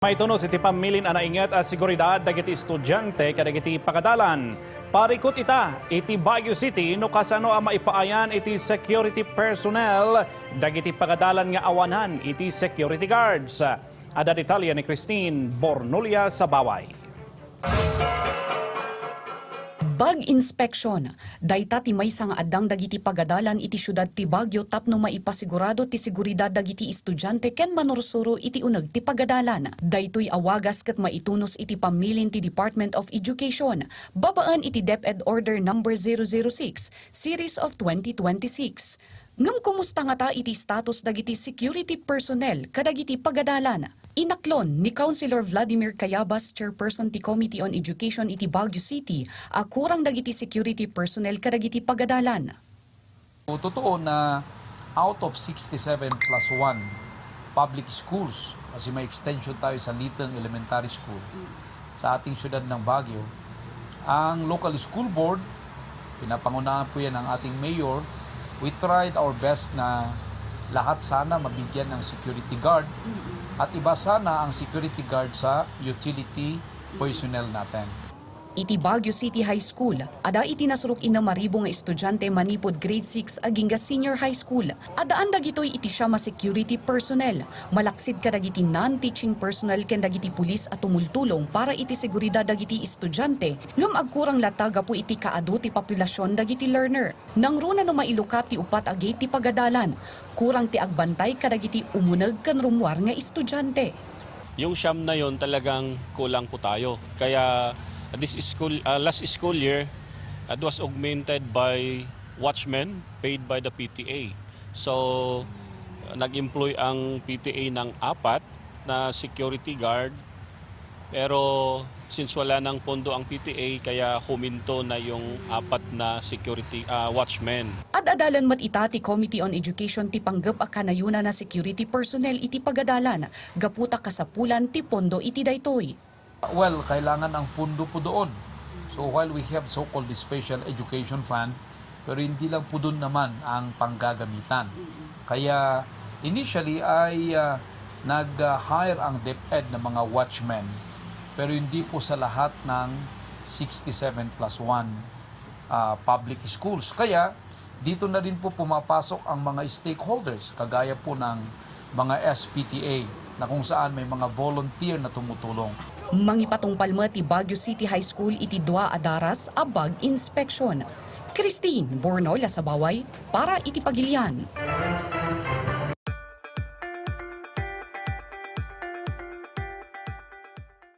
Maitunos iti pamilin anaingat at seguridad dagiti estudyante kadagiti pakadalan. Parikot ita iti Baguio City no kasano ang maipaayan iti security personnel dagiti pakadalan nga awanan iti security guards. Ada detalye ni Christine Bornulia sa Baway. Bag inspection. Dayta ti maysa nga addang dagiti pagadalan iti syudad ti Baguio tapno maipasigurado ti seguridad dagiti estudyante ken manursuro iti uneg ti pagadalan. Daytoy awagas ket maitunos iti pamilin ti Department of Education. Babaan iti DepEd Order No. 006, Series of 2026. Ngam kumusta nga ta iti status dagiti security personnel kadagiti pagadalan. Inaklon ni Councilor Vladimir Cayabas, Chairperson ti Committee on Education iti Baguio City, akurang dagiti security personnel kadagiti pagadalan. Totoo na out of 67 plus 1 public schools, kasi may extension tayo sa Litang Elementary School sa ating syudad ng Baguio, ang local school board, pinapangunahan po yan ng ating mayor, we tried our best na lahat sana mabigyan ng security guard at iba sana ang security guard sa utility personnel natin. Iti Baguio City High School, ada iti nasurok ina maribo nga estudyante manipod grade 6 aging senior high school. Adaan dagitoy iti siya security personnel. Malaksid ka dagiti non-teaching personnel ken dagiti pulis at tumultulong para iti seguridad dagiti estudyante. Ngam agkurang lataga po iti kaado ti populasyon dagiti learner. Nangruna no mailukat ti upat agay ti pagadalan. Kurang ti agbantay kadagiti umuneg ken rumwar nga estudyante. Yung siyam na yon talagang kulang po tayo. Kaya this last school year, it was augmented by watchmen paid by the PTA. So, nag-employ ang PTA ng 4 na security guard. Pero since wala ng pondo ang PTA, kaya huminto na yung 4 na security watchmen. At adalan mat ita ti Committee on Education ti panggep a kanayuna na security personnel iti pagadalan. Gaputa kasapulan ti pondo iti daytoy. Well, kailangan ang pundo po doon. So while we have so-called special education fund, pero hindi lang po doon naman ang panggagamitan. Kaya initially ay nag-hire ang DepEd ng mga watchmen, pero hindi po sa lahat ng 67 plus 1 public schools. Kaya dito na rin po pumapasok ang mga stakeholders, kagaya po ng mga SPTA, na kung saan may mga volunteer na tumutulong. Mangipatong palma ti Baguio City High School iti dua adaras a bag inspection. Christine Bornola sa Baway para iti Pagilian.